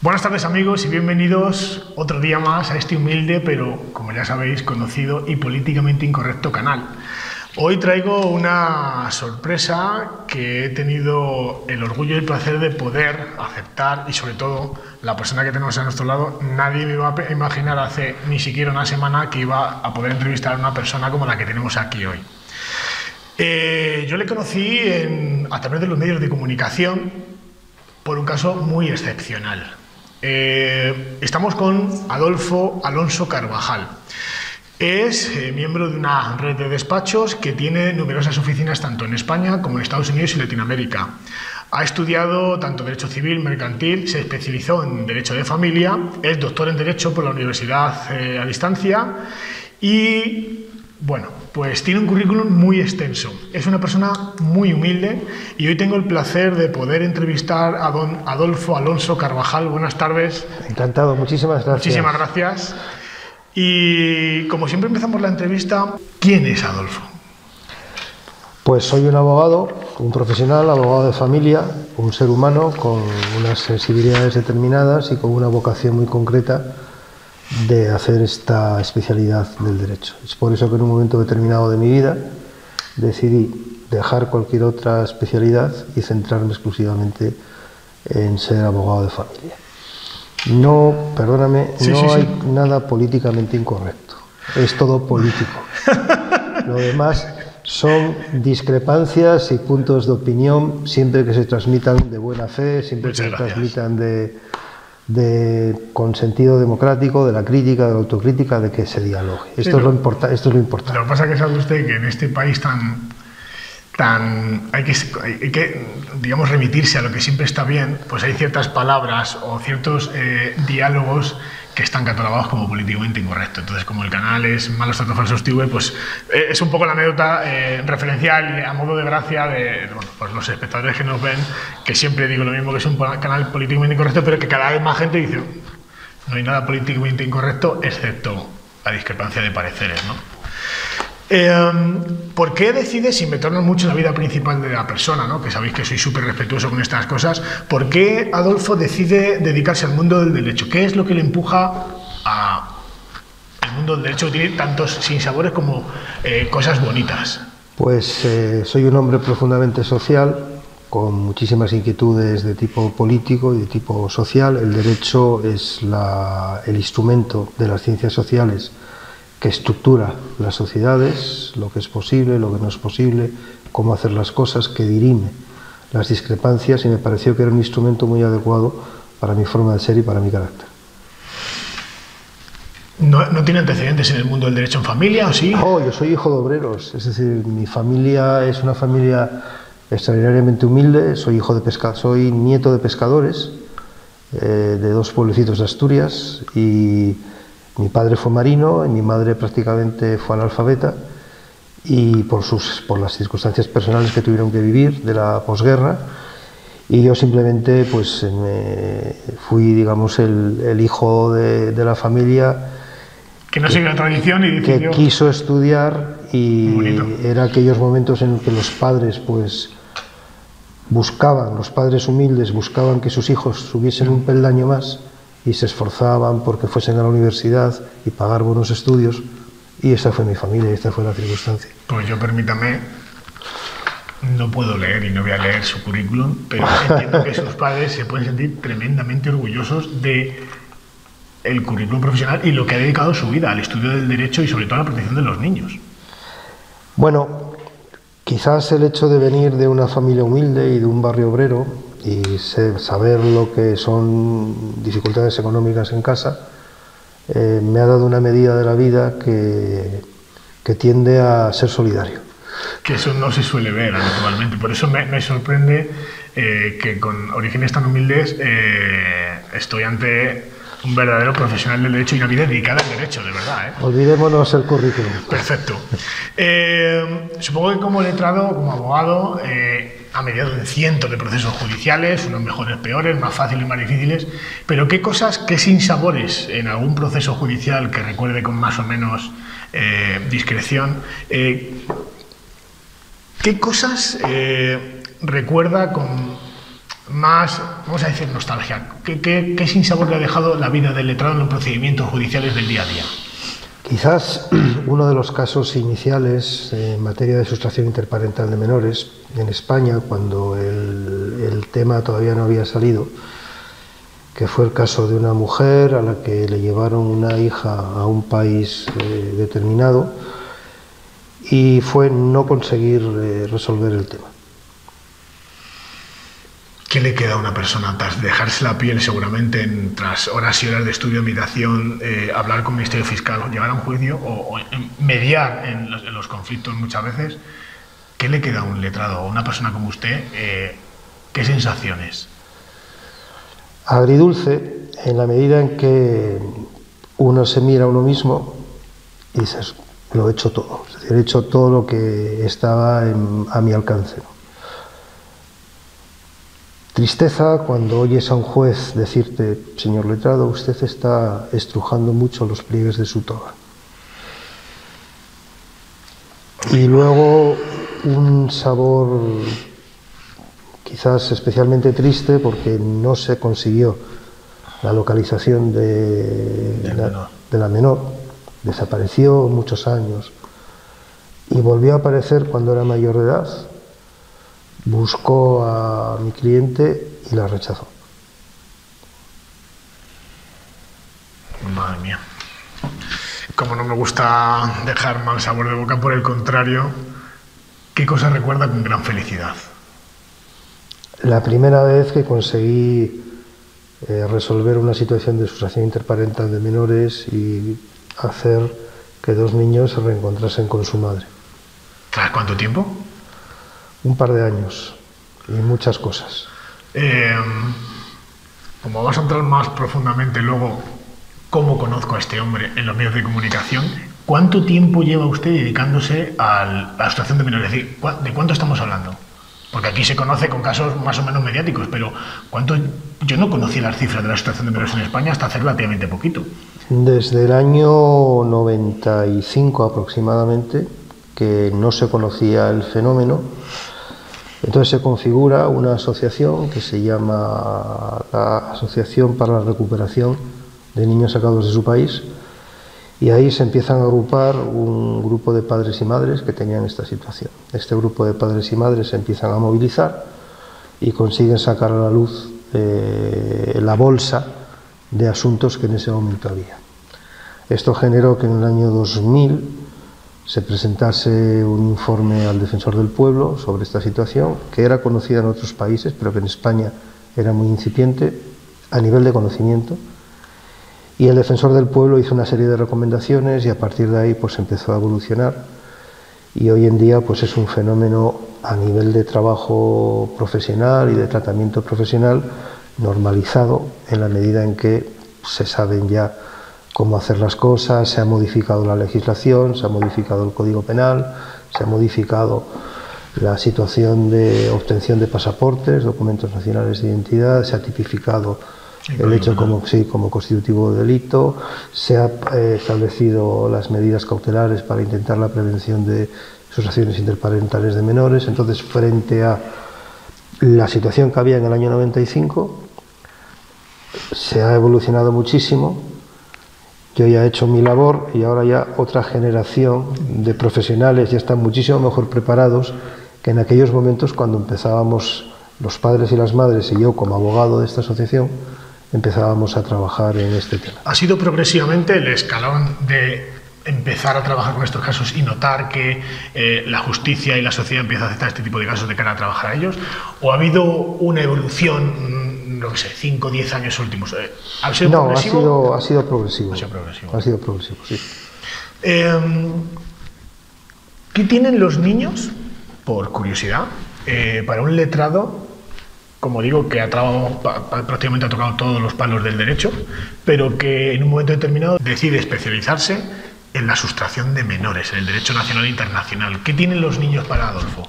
Buenas tardes amigos y bienvenidos otro día más a este humilde, pero como ya sabéis, conocido y políticamente incorrecto canal. Hoy traigo una sorpresa que he tenido el orgullo y el placer de poder aceptar, y sobre todo la persona que tenemos a nuestro lado, nadie me iba a imaginar hace ni siquiera una semana que iba a poder entrevistar a una persona como la que tenemos aquí hoy. Yo le conocí a través de los medios de comunicación por un caso muy excepcional. Estamos con Adolfo Alonso Carvajal. Es miembro de una red de despachos que tiene numerosas oficinas tanto en España como en Estados Unidos y Latinoamérica. Ha estudiado tanto Derecho Civil, Mercantil, se especializó en Derecho de Familia, es doctor en Derecho por la Universidad a Distancia y, bueno, pues tiene un currículum muy extenso. Es una persona muy humilde y hoy tengo el placer de poder entrevistar a don Adolfo Alonso Carvajal. Buenas tardes. Encantado, muchísimas gracias. Muchísimas gracias. Y como siempre empezamos la entrevista, ¿quién es Adolfo? Pues soy un abogado, un profesional, abogado de familia, un ser humano con unas sensibilidades determinadas y con una vocación muy concreta de hacer esta especialidad del derecho. Es por eso que en un momento determinado de mi vida decidí dejar cualquier otra especialidad y centrarme exclusivamente en ser abogado de familia. No, perdóname, no hay nada políticamente incorrecto, es todo político. Lo demás son discrepancias y puntos de opinión, siempre que se transmitan de buena fe, siempre que se transmitan con sentido democrático, de la crítica, de la autocrítica, de que se dialogue. Esto es lo importante. Lo que pasa es que sabe usted que en este país hay que, digamos, remitirse a lo que siempre está bien, pues hay ciertas palabras o ciertos diálogos que están catalogados como políticamente incorrectos. Entonces, como el canal es Malos Tratos Falsos TV, pues es un poco la anécdota referencial a modo de gracia de bueno, pues los espectadores que nos ven, que siempre digo lo mismo, que es un canal políticamente incorrecto, pero que cada vez más gente dice no hay nada políticamente incorrecto excepto la discrepancia de pareceres, ¿no? ¿Por qué decides, sin meternos mucho en la vida principal de la persona, ¿no? Que sabéis que soy súper respetuoso con estas cosas, por qué Adolfo decide dedicarse al mundo del derecho? ¿Qué es lo que le empuja al mundo del derecho, que tiene tantos sinsabores como cosas bonitas? Pues soy un hombre profundamente social, con muchísimas inquietudes de tipo político y de tipo social. El derecho es el instrumento de las ciencias sociales que estructura las sociedades, lo que es posible, lo que no es posible, cómo hacer las cosas, que dirime las discrepancias, y me pareció que era un instrumento muy adecuado para mi forma de ser y para mi carácter. ¿No tiene antecedentes en el mundo del derecho en familia o sí? Oh, yo soy hijo de obreros, es decir, mi familia es una familia extraordinariamente humilde, soy nieto de pescadores de dos pueblecitos de Asturias, y mi padre fue marino y mi madre prácticamente fue analfabeta, y por las circunstancias personales que tuvieron que vivir de la posguerra, y yo simplemente pues fui, digamos, el hijo de la familia que no sigue la tradición y decidió... que quiso estudiar, y era aquellos momentos en que los padres pues los padres humildes buscaban que sus hijos subiesen un peldaño más y se esforzaban porque fuesen a la universidad y pagar buenos estudios, y esa fue mi familia y esta fue la circunstancia. Pues yo, permítame, no puedo leer y no voy a leer su currículum, pero entiendo que sus padres se pueden sentir tremendamente orgullosos de el currículum profesional y lo que ha dedicado su vida al estudio del derecho y sobre todo a la protección de los niños. Bueno, quizás el hecho de venir de una familia humilde y de un barrio obrero y saber lo que son dificultades económicas en casa, me ha dado una medida de la vida que tiende a ser solidario. Que eso no se suele ver habitualmente, por eso me sorprende que con orígenes tan humildes estoy ante un verdadero profesional del derecho y una vida dedicada al derecho, de verdad, ¿eh? Olvidémonos el currículum. Perfecto. Supongo que como letrado, como abogado, ha mediado en cientos de procesos judiciales, unos mejores, peores, más fáciles, más difíciles, pero ¿qué cosas, qué sinsabores en algún proceso judicial que recuerde con más o menos discreción, qué cosas recuerda con más, vamos a decir, nostalgia. ¿Qué sinsabor le ha dejado la vida del letrado en los procedimientos judiciales del día a día? Quizás uno de los casos iniciales en materia de sustracción interparental de menores en España, cuando el tema todavía no había salido, que fue el caso de una mujer a la que le llevaron una hija a un país determinado, y fue no conseguir resolver el tema. ¿Qué le queda a una persona tras dejarse la piel seguramente tras horas y horas de estudio, meditación, hablar con el Ministerio Fiscal, llegar a un juicio o mediar en los conflictos muchas veces? ¿Qué le queda a un letrado o a una persona como usted? ¿Qué sensaciones? Agridulce, en la medida en que uno se mira a uno mismo y dices, lo he hecho todo, es decir, he hecho todo lo que estaba a mi alcance. Tristeza cuando oyes a un juez decirte, señor letrado, usted está estrujando mucho los pliegues de su toga. Y luego un sabor quizás especialmente triste porque no se consiguió la localización de la menor, desapareció muchos años y volvió a aparecer cuando era mayor de edad. Buscó a mi cliente y la rechazó. Madre mía. Como no me gusta dejar mal sabor de boca, por el contrario, ¿qué cosa recuerda con gran felicidad? La primera vez que conseguí resolver una situación de sustracción interparental de menores y hacer que dos niños se reencontrasen con su madre. ¿Tras cuánto tiempo? Un par de años y muchas cosas. Como vamos a entrar más profundamente luego, cómo conozco a este hombre en los medios de comunicación, ¿cuánto tiempo lleva usted dedicándose a la sustracción de menores? Es decir, ¿de cuánto estamos hablando? Porque aquí se conoce con casos más o menos mediáticos, pero ¿cuánto? Yo no conocía las cifras de la sustracción de menores en España hasta hace relativamente poquito. Desde el año 95 aproximadamente, que no se conocía el fenómeno. Entonces se configura una asociación que se llama la Asociación para la Recuperación de Niños Sacados de su País, y ahí se empiezan a agrupar un grupo de padres y madres que tenían esta situación. Este grupo de padres y madres se empiezan a movilizar y consiguen sacar a la luz la bolsa de asuntos que en ese momento había. Esto generó que en el año 2000 se presentase un informe al Defensor del Pueblo sobre esta situación, que era conocida en otros países, pero que en España era muy incipiente a nivel de conocimiento, y el Defensor del Pueblo hizo una serie de recomendaciones y a partir de ahí pues empezó a evolucionar, y hoy en día pues es un fenómeno a nivel de trabajo profesional y de tratamiento profesional normalizado, en la medida en que se saben ya cómo hacer las cosas, se ha modificado la legislación, se ha modificado el Código Penal, se ha modificado la situación de obtención de pasaportes, documentos nacionales de identidad, se ha tipificado el hecho como constitutivo de delito, se ha establecido las medidas cautelares para intentar la prevención de sustracciones interparentales de menores. Entonces, frente a la situación que había en el año 95, se ha evolucionado muchísimo. Yo ya he hecho mi labor y ahora ya otra generación de profesionales ya están muchísimo mejor preparados que en aquellos momentos cuando empezábamos los padres y las madres y yo como abogado de esta asociación empezábamos a trabajar en este tema. ¿Ha sido progresivamente el escalón de empezar a trabajar con estos casos y notar que la justicia y la sociedad empieza a aceptar este tipo de casos de cara a trabajar a ellos? ¿O ha habido una evolución, no sé, 5 o 10 años últimos? ¿Ha sido progresivo? No, ha sido progresivo. Ha sido progresivo. Ha sido progresivo, sí. ¿Qué tienen los niños, por curiosidad, para un letrado, como digo, que prácticamente ha tocado todos los palos del derecho, pero que en un momento determinado decide especializarse en la sustracción de menores, en el derecho nacional e internacional? ¿Qué tienen los niños para Adolfo?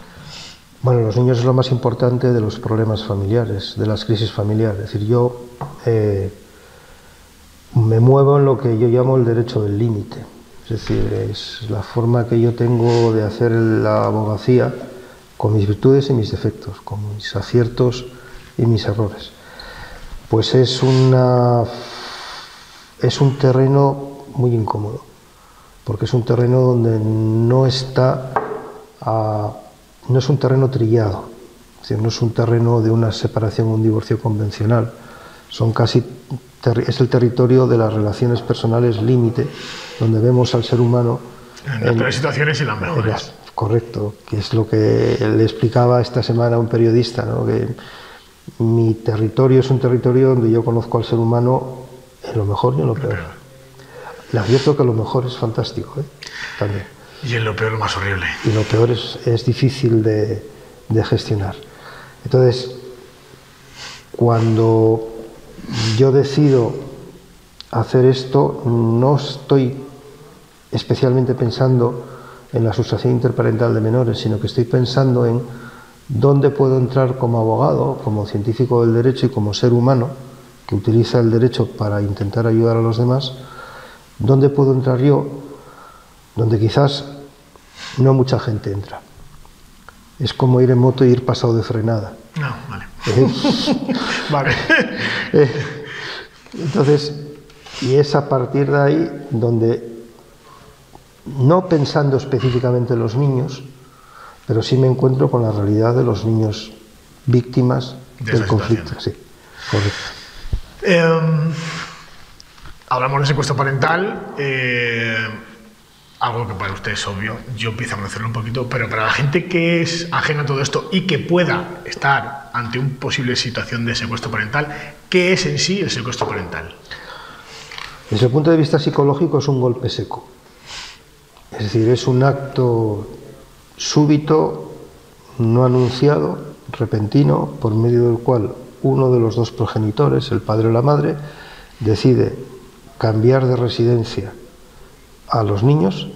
Bueno, los niños es lo más importante de los problemas familiares, de las crisis familiares. Es decir, yo me muevo en lo que yo llamo el derecho del límite. Es decir, es la forma que yo tengo de hacer la abogacía con mis virtudes y mis defectos, con mis aciertos y mis errores. Pues es un terreno muy incómodo, porque es un terreno donde no es un terreno trillado, es decir, no es un terreno de una separación o un divorcio convencional, es el territorio de las relaciones personales límite, donde vemos al ser humano en las peores situaciones y las mejores. Correcto, que es lo que le explicaba esta semana a un periodista, ¿no? Que mi territorio es un territorio donde yo conozco al ser humano en lo mejor y en lo peor. Le advierto que lo mejor es fantástico, también. Y en lo peor lo más horrible. Y lo peor es difícil de gestionar. Entonces, cuando yo decido hacer esto, no estoy especialmente pensando en la sustracción interparental de menores, sino que estoy pensando en dónde puedo entrar como abogado, como científico del derecho y como ser humano que utiliza el derecho para intentar ayudar a los demás, dónde puedo entrar yo, donde quizás no mucha gente entra. Es como ir en moto y ir pasado de frenada. No, vale. Vale. Entonces, y es a partir de ahí donde, no pensando específicamente en los niños, pero sí me encuentro con la realidad de los niños víctimas del conflicto. Sí, correcto. Hablamos de secuestro parental, algo que para usted es obvio, yo empiezo a conocerlo un poquito, pero para la gente que es ajena a todo esto y que pueda estar ante una posible situación de secuestro parental, ¿qué es en sí el secuestro parental? Desde el punto de vista psicológico es un golpe seco. Es decir, es un acto súbito, no anunciado, repentino, por medio del cual uno de los dos progenitores, el padre o la madre, decide cambiar de residencia a los niños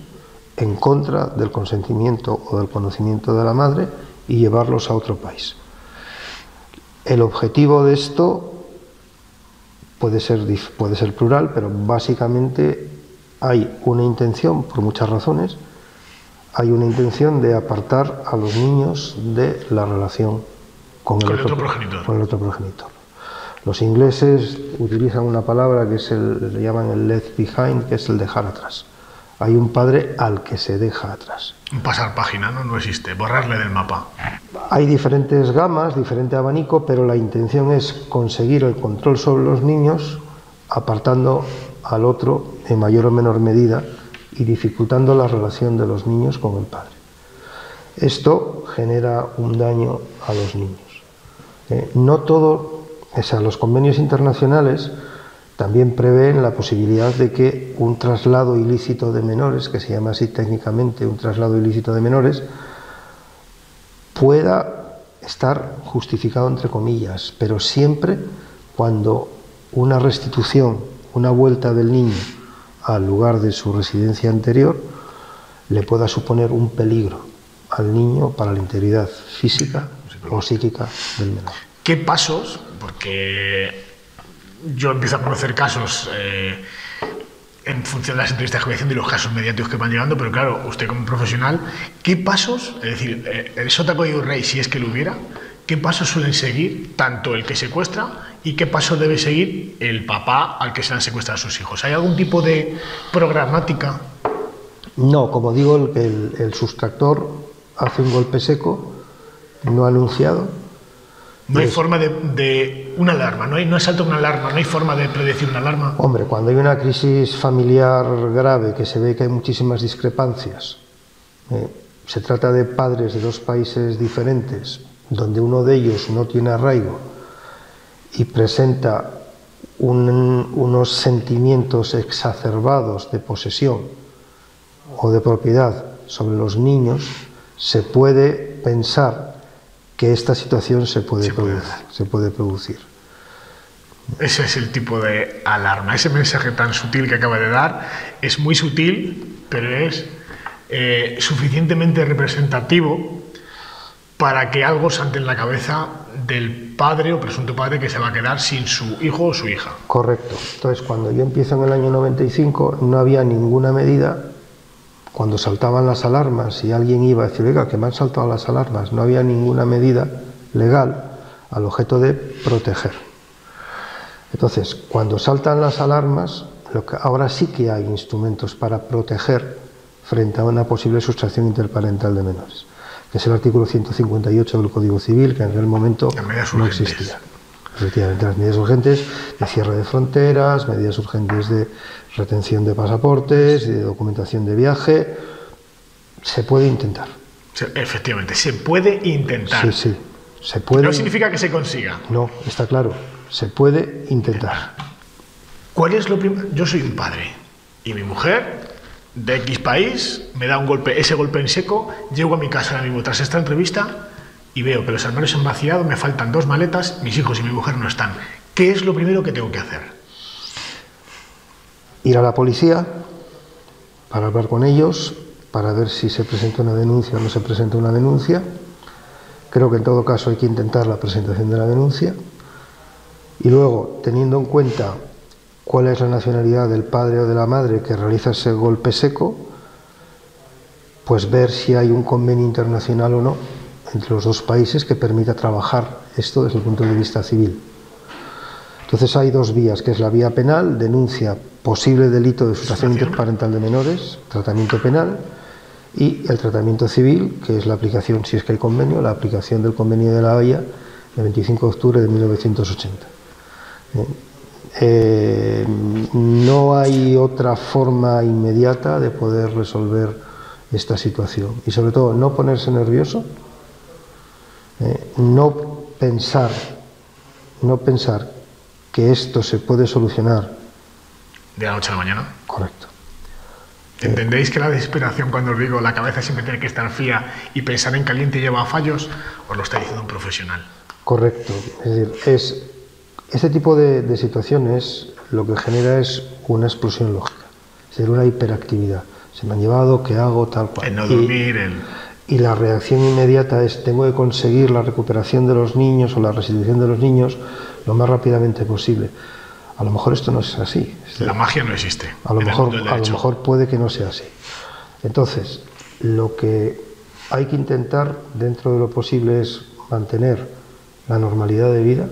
en contra del consentimiento o del conocimiento de la madre y llevarlos a otro país. El objetivo de esto puede ser plural, pero básicamente hay una intención, por muchas razones, hay una intención de apartar a los niños de la relación con el otro progenitor. Los ingleses utilizan una palabra que le llaman el left behind, que es el dejar atrás. Hay un padre al que se deja atrás. Un pasar página, ¿no? No existe, borrarle del mapa. Hay diferentes gamas, diferente abanico, pero la intención es conseguir el control sobre los niños, apartando al otro en mayor o menor medida y dificultando la relación de los niños con el padre. Esto genera un daño a los niños. No todo, los convenios internacionales también prevén la posibilidad de que un traslado ilícito de menores, que se llama así técnicamente un traslado ilícito de menores, pueda estar justificado entre comillas, pero siempre cuando una restitución, una vuelta del niño al lugar de su residencia anterior, le pueda suponer un peligro al niño para la integridad física o psíquica del menor. ¿Qué pasos? Porque yo empiezo a conocer casos en función de las entrevistas que voy haciendo y los casos mediáticos que van llegando, pero claro, usted como profesional, ¿qué pasos, es decir, el sótaco de un rey, si es que lo hubiera, qué pasos suelen seguir tanto el que secuestra y qué paso debe seguir el papá al que se han secuestrado a sus hijos? ¿Hay algún tipo de programática? No, como digo, el sustractor hace un golpe seco, no anunciado. No hay forma de una alarma, no salta una alarma, no hay forma de predecir una alarma. Hombre, cuando hay una crisis familiar grave, que se ve que hay muchísimas discrepancias, se trata de padres de dos países diferentes, donde uno de ellos no tiene arraigo y presenta unos sentimientos exacerbados de posesión o de propiedad sobre los niños, se puede pensar que esta situación se puede producir. Ese es el tipo de alarma. Ese mensaje tan sutil que acaba de dar es muy sutil, pero es suficientemente representativo para que algo salte en la cabeza del padre o presunto padre que se va a quedar sin su hijo o su hija. Correcto. Entonces, cuando yo empiezo en el año 95, no había ninguna medida. Cuando saltaban las alarmas y alguien iba a decir, oiga, que me han saltado las alarmas, no había ninguna medida legal al objeto de proteger. Entonces, cuando saltan las alarmas, ahora sí que hay instrumentos para proteger frente a una posible sustracción interparental de menores, que es el artículo 158 del Código Civil, que en aquel momento no existía. Efectivamente, las medidas urgentes de cierre de fronteras, medidas urgentes de retención de pasaportes, de documentación de viaje, se puede intentar. Efectivamente, se puede intentar. Sí, se puede. No significa que se consiga. No, está claro, se puede intentar. ¿Cuál es lo primero? Yo soy un padre y mi mujer de X país me da un golpe, ese golpe en seco, llego a mi casa ahora mismo tras esta entrevista y veo que los armarios se han vaciado, me faltan 2 maletas, mis hijos y mi mujer no están. ¿Qué es lo primero que tengo que hacer? Ir a la policía para hablar con ellos, para ver si se presenta una denuncia o no se presenta una denuncia. Creo que en todo caso hay que intentar la presentación de la denuncia. Y luego, teniendo en cuenta cuál es la nacionalidad del padre o de la madre que realiza ese golpe seco, pues ver si hay un convenio internacional o no entre los 2 países que permita trabajar esto desde el punto de vista civil. Entonces hay 2 vías, que es la vía penal, denuncia posible delito de sustracción interparental de menores, tratamiento penal, y el tratamiento civil, que es la aplicación, si es que hay convenio, la aplicación del Convenio de La Haya del 25 de octubre de 1980. No hay otra forma inmediata de poder resolver esta situación, y sobre todo no ponerse nervioso, no pensar que esto se puede solucionar de la noche a la mañana. Correcto. ¿Entendéis que la desesperación, cuando os digo la cabeza siempre tiene que estar fría y pensar en caliente lleva a fallos? Os lo está diciendo un profesional. Correcto. Es decir, este tipo de situaciones lo que genera es una explosión lógica, es decir, una hiperactividad. Se me han llevado, ¿qué hago? Tal cual. El no dormir, y la reacción inmediata es: tengo que conseguir la recuperación de los niños o la restitución de los niños lo más rápidamente posible. A lo mejor esto no es así. La magia no existe. A lo mejor puede que no sea así. Entonces, lo que hay que intentar dentro de lo posible es mantener la normalidad de vida.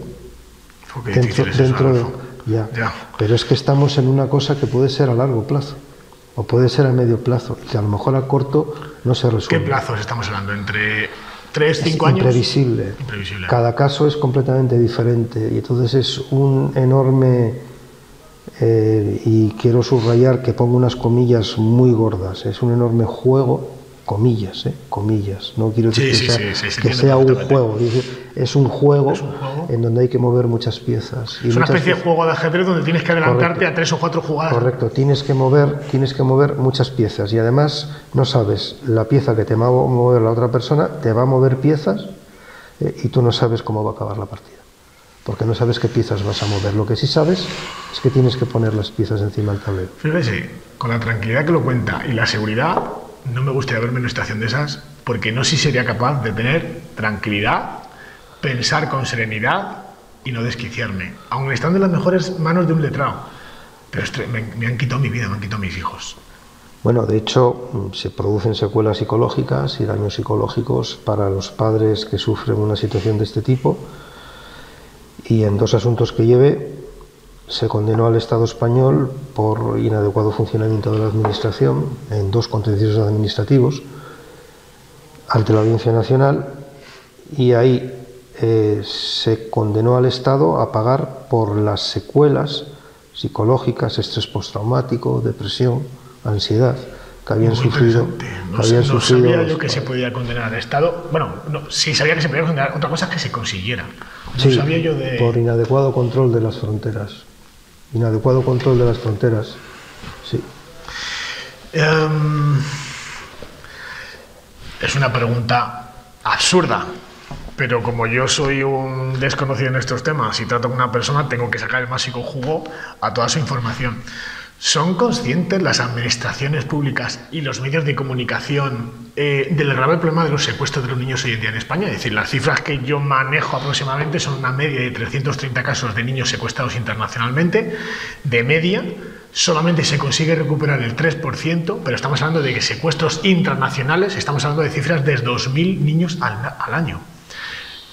Pero es que estamos en una cosa que puede ser a largo plazo o puede ser a medio plazo, y que a lo mejor a corto no se resuelve. ¿Qué plazos estamos hablando? ¿Entre 3, 5 años? Imprevisible. Cada caso es completamente diferente, y entonces es un enorme, y quiero subrayar que pongo unas comillas muy gordas, es un enorme juego, comillas, no quiero decir que sea un juego, es un juego en donde hay que mover muchas piezas. Es una especie de juego de ajedrez donde tienes que adelantarte a 3 o 4 jugadas. Correcto, tienes que mover muchas piezas, y además no sabes la pieza que te va a mover la otra persona, te va a mover piezas, y tú no sabes cómo va a acabar la partida, porque no sabes qué piezas vas a mover. Lo que sí sabes es que tienes que poner las piezas encima del tablero. Fíjese, con la tranquilidad que lo cuenta y la seguridad, no me gustaría verme en una situación de esas, porque no sé si sería capaz de tener tranquilidad, pensar con serenidad y no desquiciarme, aun estando en las mejores manos de un letrado. Pero me han quitado mi vida, me han quitado mis hijos. Bueno, de hecho, se producen secuelas psicológicas y daños psicológicos para los padres que sufren una situación de este tipo, y en 2 asuntos que llevé se condenó al Estado español por inadecuado funcionamiento de la Administración en 2 contenciosos administrativos ante la Audiencia Nacional, y ahí se condenó al Estado a pagar por las secuelas psicológicas, estrés postraumático, depresión, ansiedad que habían sufrido. No sabía yo que se podía condenar al Estado. Bueno, sí sabía que se podía condenar, otra cosa es que se consiguiera. No sabía yo por inadecuado control de las fronteras. Inadecuado control de las fronteras, sí. Es una pregunta absurda, pero como yo soy un desconocido en estos temas y trato con una persona, tengo que sacar el máximo jugo a toda su información. ¿Son conscientes las administraciones públicas y los medios de comunicación del grave problema de los secuestros de los niños hoy en día en España? Es decir, las cifras que yo manejo aproximadamente son una media de 330 casos de niños secuestrados internacionalmente. De media, solamente se consigue recuperar el 3%, pero estamos hablando de que secuestros internacionales, estamos hablando de cifras de 2.000 niños al año.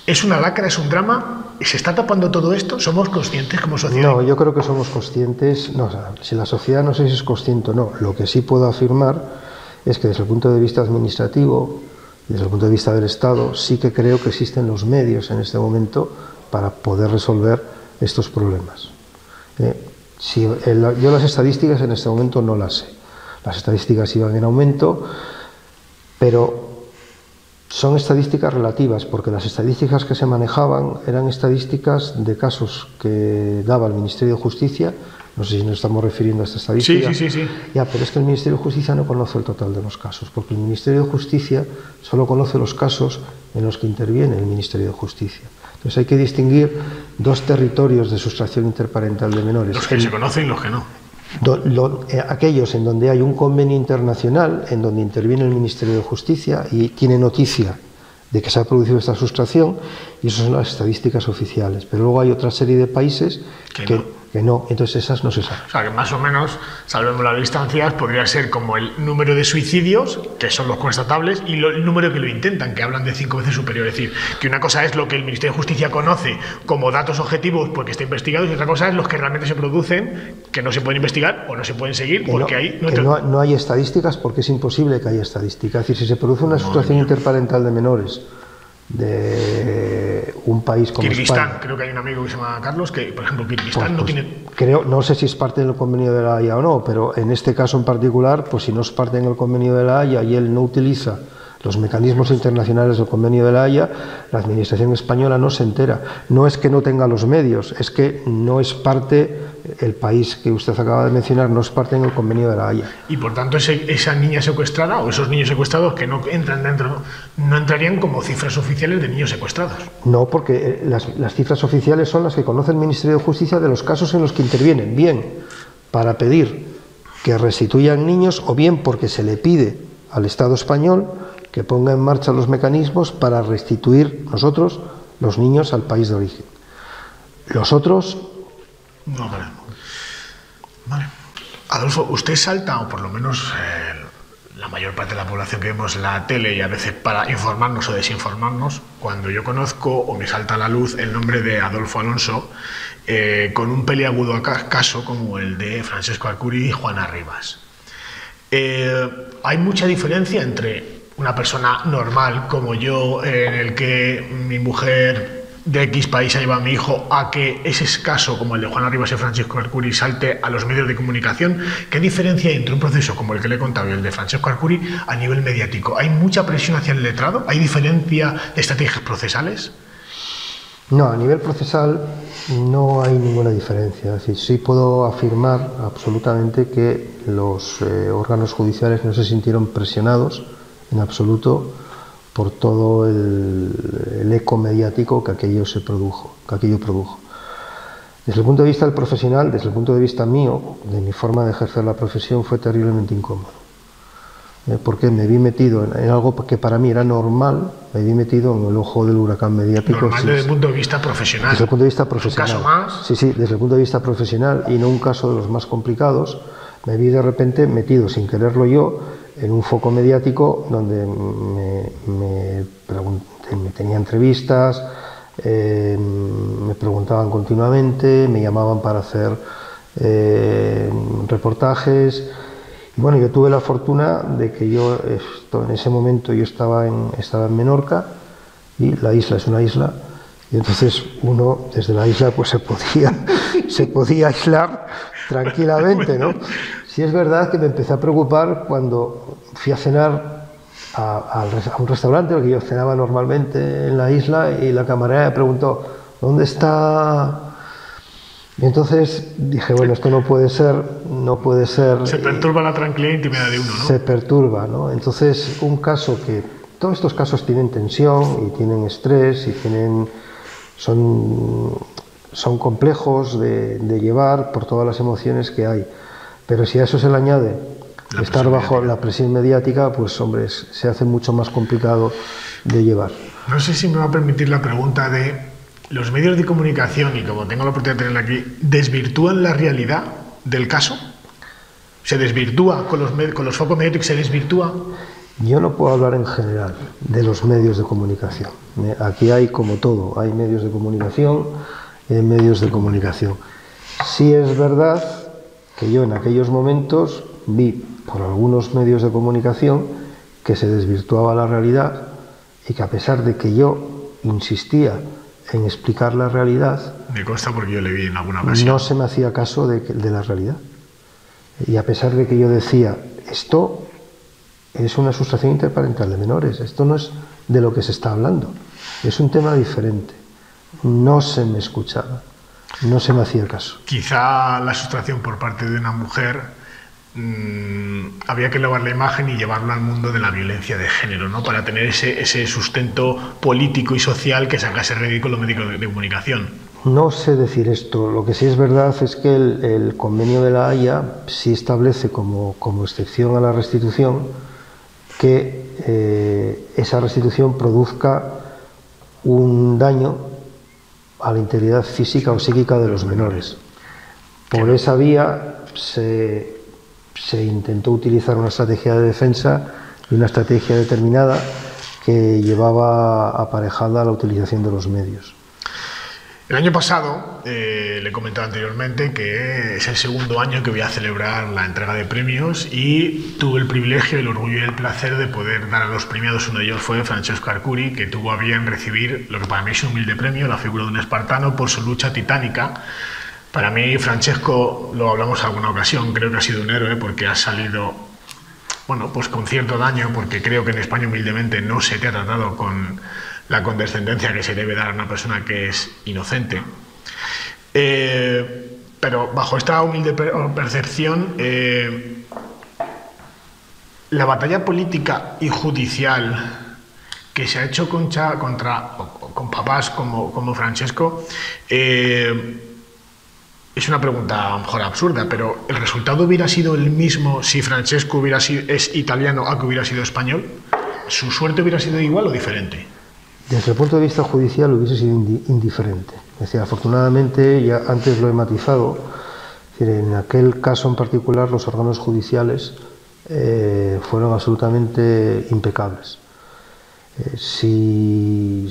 ¿Es una lacra, es un drama? ¿Se está tapando todo esto? ¿Somos conscientes como sociedad? No, yo creo que somos conscientes. No, o sea, si la sociedad no sé si es consciente o no. Lo que sí puedo afirmar es que desde el punto de vista administrativo, desde el punto de vista del Estado, sí que creo que existen los medios en este momento para poder resolver estos problemas. Yo las estadísticas en este momento no las sé. Las estadísticas iban en aumento, pero son estadísticas relativas, porque las estadísticas que se manejaban eran estadísticas de casos que daba el Ministerio de Justicia. No sé si nos estamos refiriendo a esta estadística. Sí. Ya, pero es que el Ministerio de Justicia no conoce el total de los casos, porque el Ministerio de Justicia solo conoce los casos en los que interviene el Ministerio de Justicia. Entonces hay que distinguir dos territorios de sustracción interparental de menores. Los que se conocen y los que no. Aquellos en donde hay un convenio internacional, en donde interviene el Ministerio de Justicia y tiene noticia de que se ha producido esta sustracción, y esas son las estadísticas oficiales. Pero luego hay otra serie de países que no, entonces esas no se saben. O sea, que más o menos, salvemos las distancias, podría ser como el número de suicidios, que son los constatables, y el número que lo intentan, que hablan de 5 veces superior. Es decir, que una cosa es lo que el Ministerio de Justicia conoce como datos objetivos porque está investigado, y otra cosa es los que realmente se producen, que no se pueden investigar o no se pueden seguir, porque ahí no hay estadísticas, porque es imposible que haya estadísticas. Es decir, si se produce una sustracción interparental de menores de un país como Kirguistán, España. creo que hay un amigo que se llama Carlos, que por ejemplo Kirguistán no tiene... No sé si es parte del convenio de La Haya o no, pero en este caso en particular, pues si no es parte del convenio de La Haya y él no utiliza los mecanismos internacionales del convenio de La Haya, la administración española no se entera. No es que no tenga los medios, es que no es parte, el país que usted acaba de mencionar no es parte en el convenio de La Haya. Y por tanto esa niña secuestrada o esos niños secuestrados que no entran dentro, no entrarían como cifras oficiales de niños secuestrados. No, porque las cifras oficiales son las que conoce el Ministerio de Justicia de los casos en los que intervienen, bien para pedir que restituyan niños o bien porque se le pide al Estado español que ponga en marcha los mecanismos para restituir nosotros los niños al país de origen. Los otros... No, vale. Adolfo, usted salta, o por lo menos la mayor parte de la población que vemos la tele y a veces para informarnos o desinformarnos, cuando yo conozco o me salta a la luz el nombre de Adolfo Alonso, con un peliagudo caso como el de Francesco Arcuri y Juana Rivas. Hay mucha diferencia entre una persona normal como yo, en el que mi mujer de X país ha llevado a mi hijo, a que ese caso como el de Juana Rivas y Francesco Arcuri salte a los medios de comunicación. ¿Qué diferencia hay entre un proceso como el que le he contado y el de Francesco Arcuri a nivel mediático? ¿Hay mucha presión hacia el letrado? ¿Hay diferencia de estrategias procesales? No, a nivel procesal no hay ninguna diferencia. Es decir, sí puedo afirmar absolutamente que los órganos judiciales no se sintieron presionados en absoluto por todo el eco mediático que aquello produjo. Desde el punto de vista del profesional, desde el punto de vista mío, de mi forma de ejercer la profesión, fue terriblemente incómodo. Porque me vi metido en algo que para mí era normal, me vi metido en el ojo del huracán mediático. Normal desde el punto de vista profesional. Desde el punto de vista profesional. ¿Un caso más? Sí, desde el punto de vista profesional y no un caso de los más complicados. Me vi de repente metido, sin quererlo yo, en un foco mediático donde me tenía entrevistas, me preguntaban continuamente, me llamaban para hacer reportajes. Y bueno, yo tuve la fortuna de que en ese momento yo estaba en Menorca, y la isla es una isla, y entonces uno desde la isla pues se podía aislar tranquilamente, ¿no? Sí es verdad que me empecé a preocupar cuando fui a cenar a un restaurante, porque yo cenaba normalmente en la isla, y la camarera me preguntó, ¿dónde está? Y entonces dije, bueno, esto no puede ser. Se perturba la tranquilidad e intimidad de uno, ¿no? Se perturba, ¿no? Entonces, todos estos casos tienen tensión y tienen estrés y son complejos de llevar por todas las emociones que hay. Pero si a eso se le añade estar bajo la presión mediática, pues hombre, se hace mucho más complicado de llevar. No sé si me va a permitir la pregunta de los medios de comunicación, y como tengo la oportunidad de tenerla aquí, ¿desvirtúan la realidad del caso? ¿Se desvirtúa con los focos mediáticos? ¿Se desvirtúa? Yo no puedo hablar en general de los medios de comunicación. Aquí hay como todo, hay medios de comunicación y hay medios de comunicación. Sí es verdad que yo en aquellos momentos vi por algunos medios de comunicación que se desvirtuaba la realidad y que a pesar de que yo insistía en explicar la realidad, me consta porque yo le vi en alguna ocasión, no se me hacía caso de la realidad. Y a pesar de que yo decía, esto es una sustracción interparental de menores, esto no es de lo que se está hablando, es un tema diferente, no se me escuchaba, no se me hacía caso. Quizá la sustracción por parte de una mujer había que elevar la imagen y llevarlo al mundo de la violencia de género, ¿no? Para tener ese sustento político y social que sacase ridículo los medios de comunicación. No sé decir esto, lo que sí es verdad es que el convenio de la Haya sí establece como excepción a la restitución que esa restitución produzca un daño a la integridad física o psíquica de los menores. Por esa vía se intentó utilizar una estrategia de defensa y una estrategia determinada que llevaba aparejada la utilización de los medios. El año pasado, le he comentado anteriormente que es el segundo año que voy a celebrar la entrega de premios y tuve el privilegio, el orgullo y el placer de poder dar a los premiados. Uno de ellos fue Francesco Arcuri, que tuvo a bien recibir lo que para mí es un humilde premio, la figura de un espartano, por su lucha titánica. Para mí, Francesco, lo hablamos en alguna ocasión, creo que ha sido un héroe porque ha salido, bueno, pues con cierto daño, porque creo que en España humildemente no se te ha tratado con la condescendencia que se debe dar a una persona que es inocente. Pero bajo esta humilde percepción, la batalla política y judicial que se ha hecho con papás como Francesco, es una pregunta a lo mejor absurda, pero ¿el resultado hubiera sido el mismo si Francesco es italiano a que hubiera sido español? ¿Su suerte hubiera sido igual o diferente? Desde el punto de vista judicial hubiese sido indiferente. Es decir, afortunadamente, ya antes lo he matizado, es decir, en aquel caso en particular los órganos judiciales fueron absolutamente impecables. Si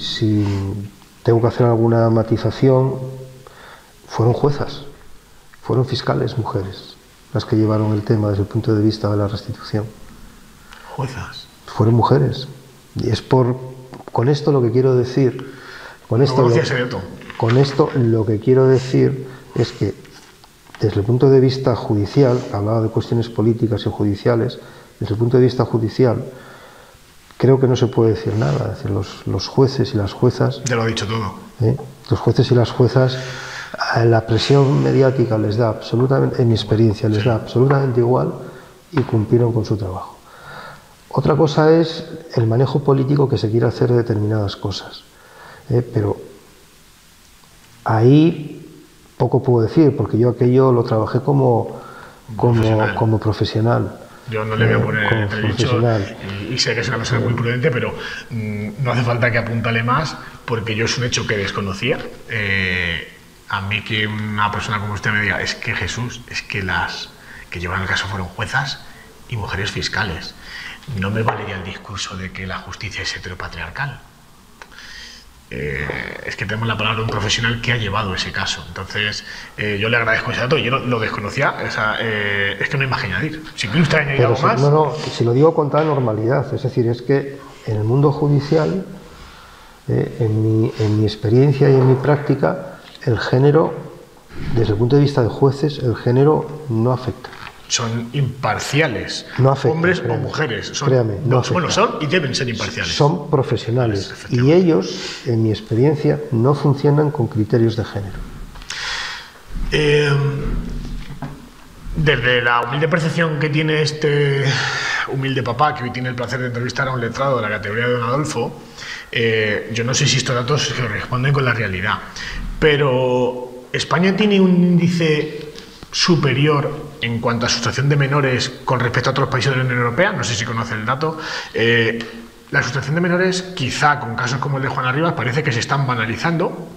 tengo que hacer alguna matización, fueron juezas, fueron fiscales mujeres las que llevaron el tema desde el punto de vista de la restitución. ¿Juezas? Fueron mujeres. Y es con esto lo que quiero decir, con esto lo que quiero decir es que desde el punto de vista judicial, hablaba de cuestiones políticas y judiciales, desde el punto de vista judicial creo que no se puede decir nada. Es decir, los jueces y las juezas... Ya lo ha dicho todo. Los jueces y las juezas, la presión mediática les da absolutamente, en mi experiencia, les da absolutamente igual y cumplieron con su trabajo. Otra cosa es el manejo político que se quiere hacer de determinadas cosas, pero ahí poco puedo decir, porque yo aquello lo trabajé como profesional. Yo no le voy a poner en entredicho y sé que es una persona muy prudente, pero no hace falta que apuntale más, porque yo es un hecho que desconocía. A mí que una persona como usted me diga, es que Jesús, es que las que llevaron el caso fueron juezas y mujeres fiscales. No me valería el discurso de que la justicia es heteropatriarcal. Es que tenemos la palabra de un profesional que ha llevado ese caso. Entonces, yo le agradezco ese dato. Yo lo desconocía. Es que no hay más que añadir. Si quiere usted añadir algo más... No, si lo digo con toda normalidad. Es decir, es que en el mundo judicial, en mi experiencia y en mi práctica, el género, desde el punto de vista de jueces, el género no afecta. Son imparciales, no afecta, hombres créame, o mujeres. Bueno, son y deben ser imparciales. Son profesionales y ellos, en mi experiencia, no funcionan con criterios de género. Desde la humilde percepción que tiene este humilde papá, que hoy tiene el placer de entrevistar a un letrado de la categoría de Don Adolfo, yo no sé si estos datos se corresponden con la realidad, pero España tiene un índice superior en cuanto a sustracción de menores con respecto a otros países de la Unión Europea. No sé si conoce el dato. La sustracción de menores, quizá con casos como el de Juana Rivas, parece que se están banalizando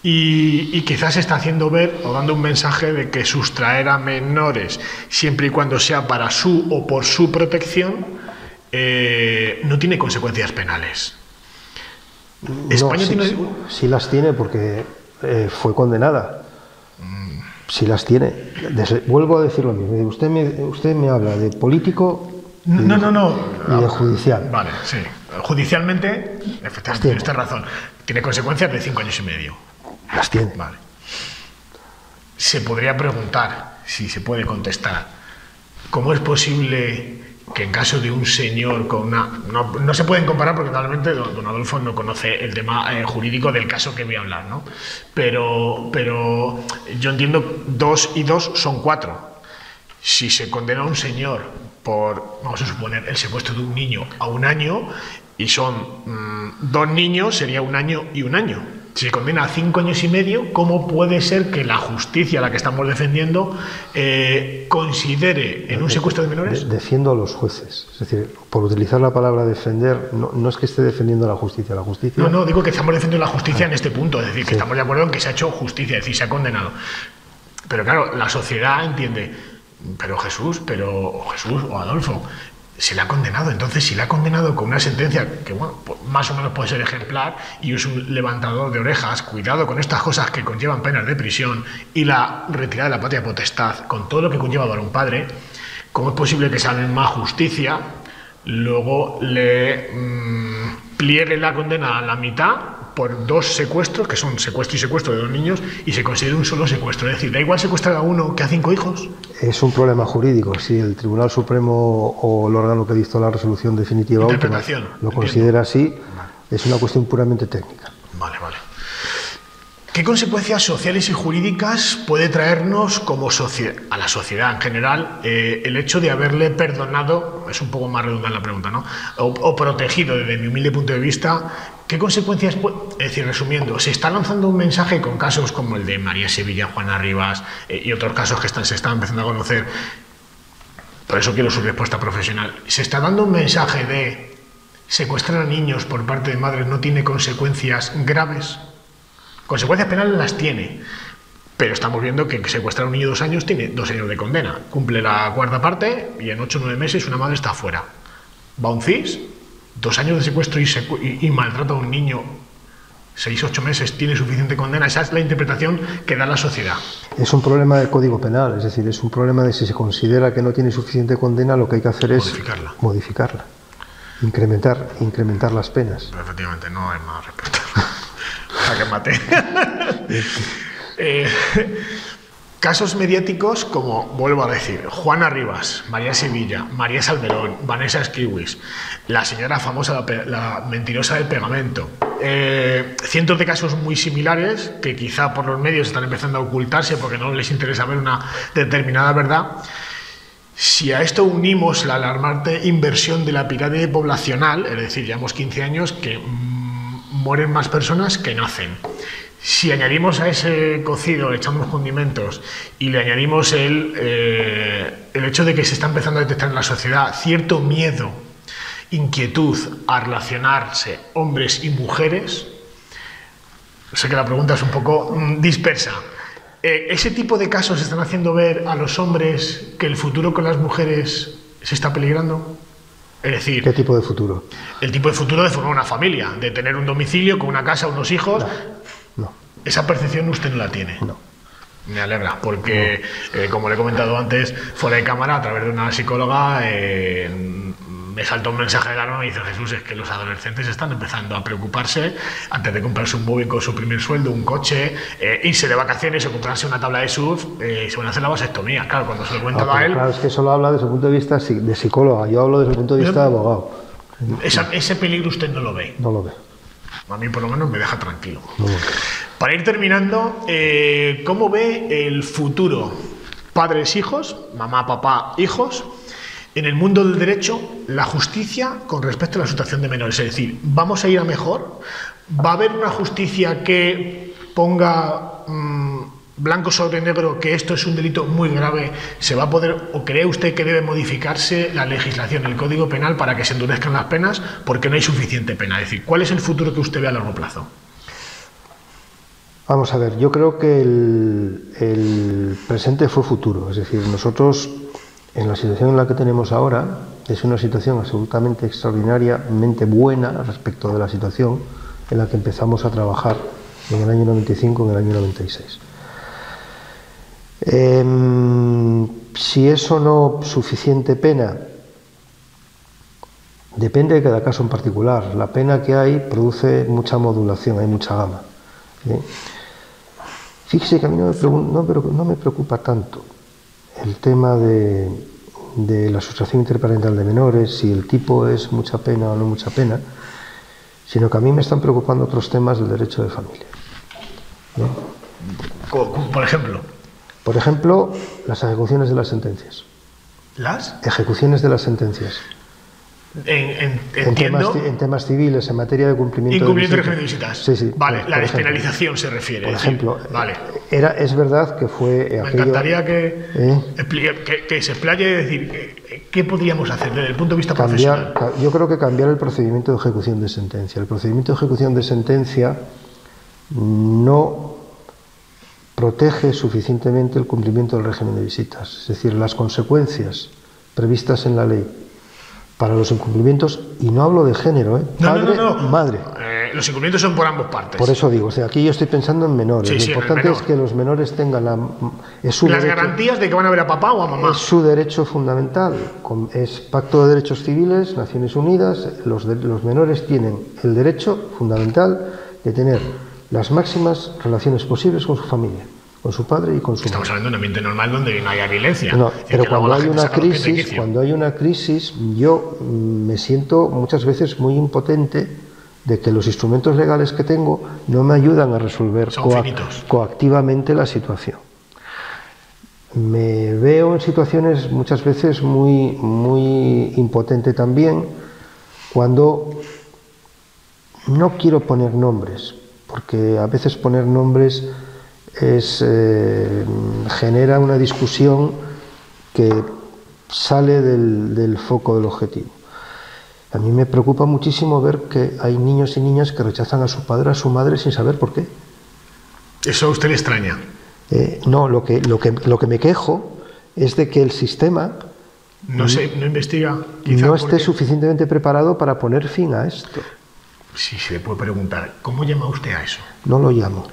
y quizás se está haciendo ver o dando un mensaje de que sustraer a menores, siempre y cuando sea para su o por su protección, no tiene consecuencias penales. España sí las tiene porque fue condenada. Sí las tiene. Vuelvo a decir lo mismo. Usted me habla de político y de judicial. Vale, sí. Judicialmente, efectivamente, tiene usted razón. Tiene consecuencias de 5 años y medio. Las tiene. Vale. Se podría preguntar, si se puede contestar, ¿cómo es posible que en caso de un señor con una... No se pueden comparar porque probablemente don Adolfo no conoce el tema jurídico del caso que voy a hablar, ¿no? Pero yo entiendo 2 y 2 son 4. Si se condena a un señor por, vamos a suponer, el secuestro de un niño a 1 año y son 2 niños, sería 1 año y 1 año. Si se condena a 5 años y medio, ¿cómo puede ser que la justicia, la que estamos defendiendo, considere en un secuestro de menores? Defiendo a los jueces. Es decir, por utilizar la palabra defender, no es que esté defendiendo a la justicia. La justicia... No, digo que estamos defendiendo la justicia en este punto. Es decir, que estamos de acuerdo en que se ha hecho justicia, es decir, se ha condenado. Pero claro, la sociedad entiende, pero Jesús o Adolfo, se le ha condenado. Entonces, si le ha condenado con una sentencia que, bueno, pues más o menos puede ser ejemplar y es un levantador de orejas, cuidado con estas cosas que conllevan penas de prisión y la retirada de la patria potestad, con todo lo que conlleva para un padre, ¿cómo es posible que sea la misma justicia luego le pliegue la condena a la mitad por 2 secuestros, que son secuestro y secuestro de 2 niños, y se considera un solo secuestro? Es decir, ¿da igual secuestrar a 1 que a 5 hijos? Es un problema jurídico. Si el Tribunal Supremo o el órgano que dictó la resolución definitiva lo considera así, es una cuestión puramente técnica. Vale. ¿Qué consecuencias sociales y jurídicas puede traernos a la sociedad en general el hecho de haberle perdonado, es un poco más redundante la pregunta, ¿no? O protegido, desde mi humilde punto de vista? ¿Qué consecuencias puede...? Es decir, resumiendo, se está lanzando un mensaje con casos como el de María Sevilla, Juana Rivas y otros casos que se están empezando a conocer. Por eso quiero su respuesta profesional. ¿Se está dando un mensaje de secuestrar a niños por parte de madres no tiene consecuencias graves? Consecuencias penales las tiene, pero estamos viendo que secuestrar a un niño de 2 años tiene 2 años de condena. Cumple la 4ª parte y en 8 o 9 meses una madre está fuera. Va a un CIS, 2 años de secuestro y maltrato a un niño, 6 o 8 meses, tiene suficiente condena. Esa es la interpretación que da la sociedad. Es un problema del Código Penal, es decir, es un problema de si se considera que no tiene suficiente condena, lo que hay que hacer es modificarla, incrementar las penas. Pero efectivamente, no hay más respuesta. A que mate. Casos mediáticos como, vuelvo a decir, Juana Rivas, María Sevilla, María Salmerón, Vanessa Esquiwis, la señora famosa, la mentirosa del pegamento. Cientos de casos muy similares que quizá por los medios están empezando a ocultarse porque no les interesa ver una determinada verdad. Si a esto unimos la alarmante inversión de la pirámide poblacional, es decir, llevamos 15 años que mueren más personas que nacen. Si añadimos a ese cocido, le echamos condimentos y le añadimos el hecho de que se está empezando a detectar en la sociedad cierto miedo, inquietud a relacionarse hombres y mujeres, sé que la pregunta es un poco dispersa. ¿Ese tipo de casos están haciendo ver a los hombres que el futuro con las mujeres se está peligrando? Es decir, ¿qué tipo de futuro? El tipo de futuro de formar una familia, de tener un domicilio con una casa, unos hijos. No. Esa percepción usted no la tiene. No. Me alegra, porque como le he comentado antes, fuera de cámara, a través de una psicóloga, me saltó un mensaje de alarma y me dice: Jesús, es que los adolescentes están empezando a preocuparse antes de comprarse un móvil con su primer sueldo, un coche, irse de vacaciones o comprarse una tabla de surf, se van a hacer la vasectomía. Claro, cuando se lo he contado a él... Claro, es que eso lo habla desde el punto de vista de psicóloga, yo hablo desde el punto de vista de abogado. Ese peligro usted no lo ve. No lo ve. A mí por lo menos me deja tranquilo. No. Para ir terminando, ¿cómo ve el futuro? Padres-hijos, mamá, papá, hijos, en el mundo del derecho, la justicia con respecto a la situación de menores. Es decir, ¿vamos a ir a mejor? ¿Va a haber una justicia que ponga blanco sobre negro que esto es un delito muy grave? ¿Se va a poder, o cree usted que debe modificarse la legislación, el Código Penal, para que se endurezcan las penas porque no hay suficiente pena? Es decir, ¿cuál es el futuro que usted ve a largo plazo? Vamos a ver, yo creo que el presente fue futuro. Es decir, nosotros en la situación en la que tenemos ahora, es una situación absolutamente extraordinariamente buena respecto de la situación en la que empezamos a trabajar en el año 95, en el año 96. Si es o no suficiente pena, depende de cada caso en particular. La pena que hay produce mucha modulación, hay mucha gama. Fíjese que a mí no me preocupa tanto el tema de la sustracción interparental de menores, si el tipo es mucha pena o no mucha pena, sino que a mí me están preocupando otros temas del derecho de familia. Por ejemplo. Por ejemplo, las ejecuciones de las sentencias. ¿Las? Ejecuciones de las sentencias. Entiendo. En temas civiles, en materia de cumplimiento de régimen de visitas. Sí, sí. Vale, la despenalización se refiere. Por ejemplo, vale. Es verdad que fue... Me encantaría que se explaye, decir, ¿qué podríamos hacer desde el punto de vista profesional? Yo creo que cambiar el procedimiento de ejecución de sentencia. El procedimiento de ejecución de sentencia no protege suficientemente el cumplimiento del régimen de visitas. Es decir, las consecuencias previstas en la ley para los incumplimientos, y no hablo de género, padre, madre. Los incumplimientos son por ambas partes. Por eso digo, aquí yo estoy pensando en menores. Lo importante es que los menores tengan las garantías de que van a ver a papá o a mamá. Es su derecho fundamental. Es Pacto de Derechos Civiles, Naciones Unidas. Los menores tienen el derecho fundamental de tener las máximas relaciones posibles con su familia, con su padre y con su madre. Estamos hablando de un ambiente normal donde no haya violencia. No, pero cuando hay una crisis, yo me siento muchas veces muy impotente de que los instrumentos legales que tengo no me ayudan a resolver coactivamente la situación. Me veo en situaciones muchas veces muy impotente también cuando no quiero poner nombres, porque a veces poner nombres genera una discusión que sale del foco del objetivo. A mí me preocupa muchísimo ver que hay niños y niñas que rechazan a su padre, a su madre, sin saber por qué. ¿Eso a usted le extraña? No, lo que me quejo es de que el sistema no investiga, no esté suficientemente preparado para poner fin a esto. Sí, se le puede preguntar, ¿cómo llama usted a eso? No lo llamo.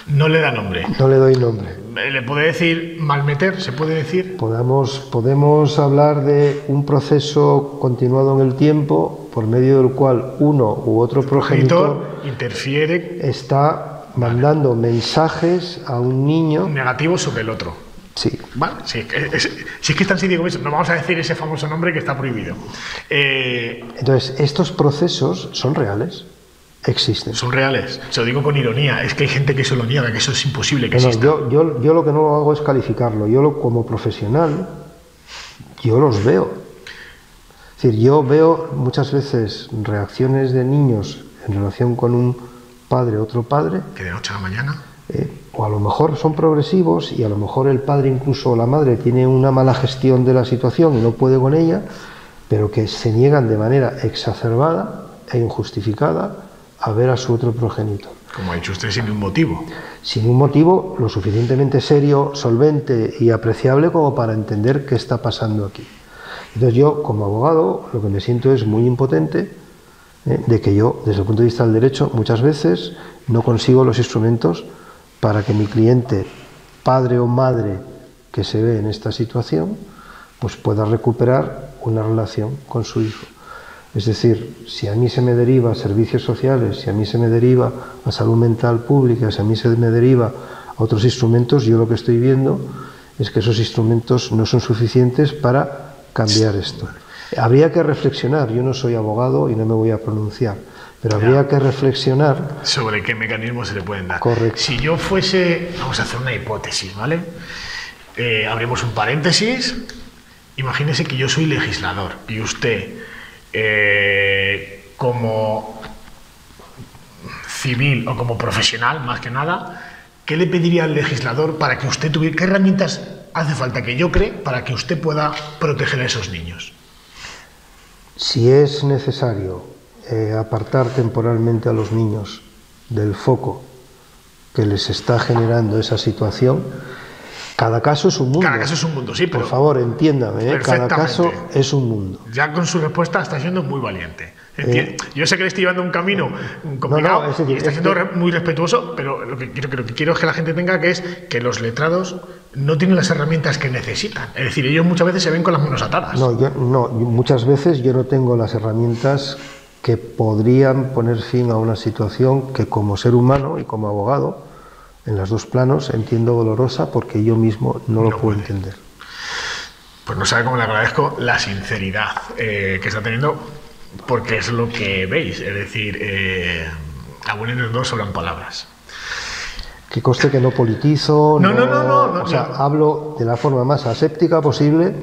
No le da nombre. No le doy nombre. ¿Le puede decir malmeter? ¿Se puede decir? Podemos hablar de un proceso continuado en el tiempo por medio del cual uno u otro progenitor interfiere, está mandando mensajes a un niño negativos sobre el otro. Sí. Vale, sí, si es que es tan sencillo como eso. No vamos a decir ese famoso nombre que está prohibido. Entonces, estos procesos son reales. Existen. Son reales. Se lo digo con ironía. Es que hay gente que se lo niega, que eso es imposible que exista. Yo lo que no hago es calificarlo. Como profesional, yo los veo. Es decir, yo veo muchas veces reacciones de niños en relación con un padre, otro padre. Que de noche a la mañana. O a lo mejor son progresivos y a lo mejor el padre incluso o la madre tiene una mala gestión de la situación y no puede con ella, pero que se niegan de manera exacerbada e injustificada a ver a su otro progenitor. Como ha dicho usted, sin un motivo. Sin un motivo lo suficientemente serio, solvente y apreciable como para entender qué está pasando aquí. Entonces yo, como abogado, lo que me siento es muy impotente de que yo, desde el punto de vista del derecho, muchas veces no consigo los instrumentos para que mi cliente, padre o madre que se ve en esta situación, pues pueda recuperar una relación con su hijo. Es decir, si a mí se me deriva a servicios sociales, si a mí se me deriva a salud mental pública, si a mí se me deriva a otros instrumentos, yo lo que estoy viendo es que esos instrumentos no son suficientes para cambiar esto. Habría que reflexionar, yo no soy abogado y no me voy a pronunciar, pero habría que reflexionar sobre qué mecanismos se le pueden dar. Correcto. Si yo fuese, vamos a hacer una hipótesis, ¿vale? Abrimos un paréntesis. Imagínese que yo soy legislador y usted, como civil o como profesional, más que nada, ¿qué le pediría al legislador para que usted tuviera, qué herramientas hace falta que yo cree para que usted pueda proteger a esos niños? Si es necesario apartar temporalmente a los niños del foco que les está generando esa situación, Cada caso es un mundo. Cada caso es un mundo, sí, pero... Por favor, entiéndame, cada caso es un mundo. Ya con su respuesta está siendo muy valiente. Yo sé que le estoy llevando un camino complicado, y está siendo muy respetuoso, pero lo que quiero es que la gente tenga que es que los letrados no tienen las herramientas que necesitan. Es decir, ellos muchas veces se ven con las manos atadas. Muchas veces yo no tengo las herramientas que podrían poner fin a una situación que como ser humano y como abogado, en los dos planos, entiendo dolorosa porque yo mismo no lo puedo entender. Pues no sabe cómo le agradezco la sinceridad que está teniendo, porque es lo que veis, es decir, a buen entendedor sobran palabras. Que conste que no politizo, hablo de la forma más aséptica posible,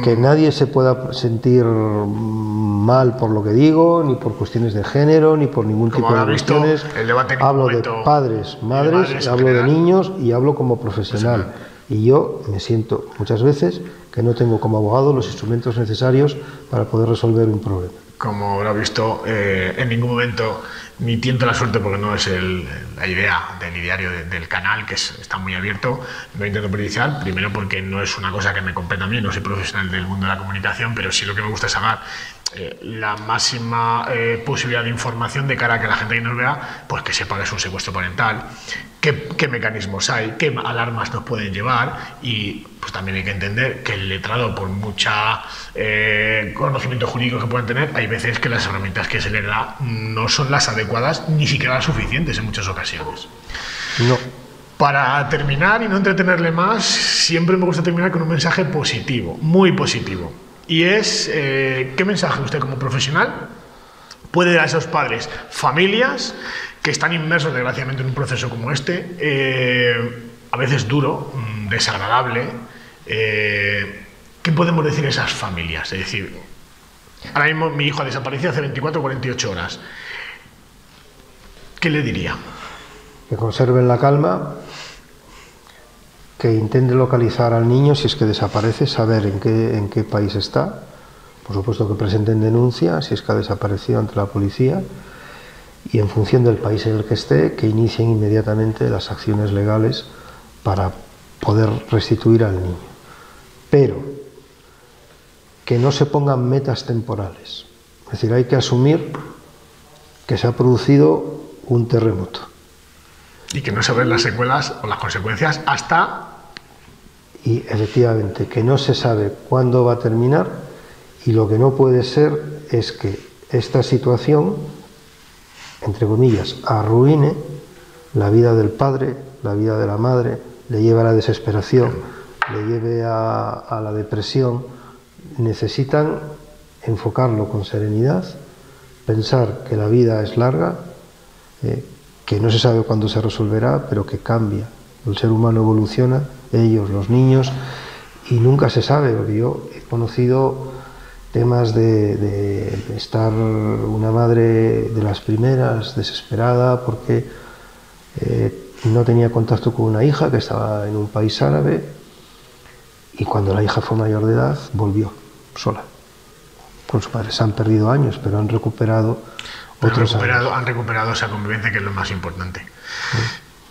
que nadie se pueda sentir mal por lo que digo, ni por cuestiones de género, ni por ningún tipo de cuestiones. Hablo de padres, madres, hablo de niños y hablo como profesional. Y yo me siento muchas veces que no tengo como abogado los instrumentos necesarios para poder resolver un problema. Como lo ha visto, en ningún momento ni tiento la suerte, porque no es la idea del ideario del canal, que está muy abierto. No intento prejudicial, primero porque no es una cosa que me compete a mí, no soy profesional del mundo de la comunicación, pero sí lo que me gusta es saber la máxima posibilidad de información de cara a que la gente que nos vea, pues que sepa que es un secuestro parental, qué mecanismos hay, qué alarmas nos pueden llevar, y pues también hay que entender que el letrado, por mucha conocimiento jurídico que puedan tener, hay veces que las herramientas que se le da no son las adecuadas, ni siquiera las suficientes en muchas ocasiones. No. Para terminar y no entretenerle más, siempre me gusta terminar con un mensaje positivo, muy positivo. Y es, ¿qué mensaje usted como profesional puede dar a esos padres, familias que están inmersos desgraciadamente en un proceso como este, a veces duro, desagradable? ¿Qué podemos decir a esas familias? Es decir, ahora mismo mi hijo ha desaparecido hace 24 o 48 horas. ¿Qué le diría? Que conserven la calma, que intente localizar al niño si es que desaparece, saber en qué país está, por supuesto que presenten denuncia si es que ha desaparecido ante la policía, y en función del país en el que esté, que inicien inmediatamente las acciones legales para poder restituir al niño. Pero que no se pongan metas temporales, es decir, hay que asumir que se ha producido un terremoto. Y que no se ven las secuelas o las consecuencias hasta... Y efectivamente, que no se sabe cuándo va a terminar, y lo que no puede ser es que esta situación, entre comillas, arruine la vida del padre, la vida de la madre, le lleve a la desesperación, le lleve a la depresión. Necesitan enfocarlo con serenidad, pensar que la vida es larga, que no se sabe cuándo se resolverá, pero que cambia. El ser humano evoluciona, ellos, los niños, y nunca se sabe, porque yo he conocido temas de estar una madre de las primeras desesperada porque no tenía contacto con una hija que estaba en un país árabe, y cuando la hija fue mayor de edad volvió sola con su padre. Se han perdido años, pero han recuperado otros años. Han recuperado esa convivencia, que es lo más importante. Sí.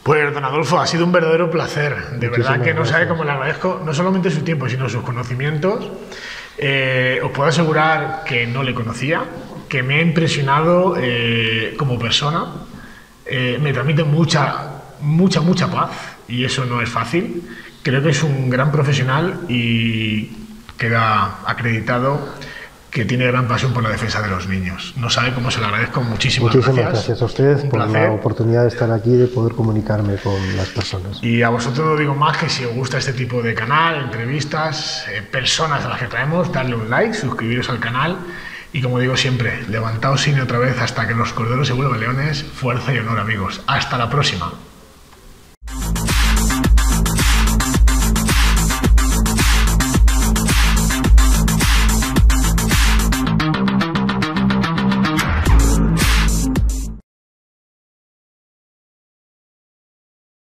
Pues don Adolfo, ha sido un verdadero placer, de verdad que no sabe cómo le agradezco no solamente su tiempo, sino sus conocimientos. Os puedo asegurar que no le conocía, que me ha impresionado como persona, me transmite mucha paz, y eso no es fácil. Creo que es un gran profesional y queda acreditado que tiene gran pasión por la defensa de los niños. No sabe cómo se lo agradezco. Muchísimas gracias a usted por la oportunidad de estar aquí, de poder comunicarme con las personas. Y a vosotros no digo más que si os gusta este tipo de canal, entrevistas, personas a las que traemos, darle un like, suscribiros al canal, y como digo siempre, levantaos cine otra vez hasta que los corderos se vuelvan leones. Fuerza y honor, amigos. Hasta la próxima.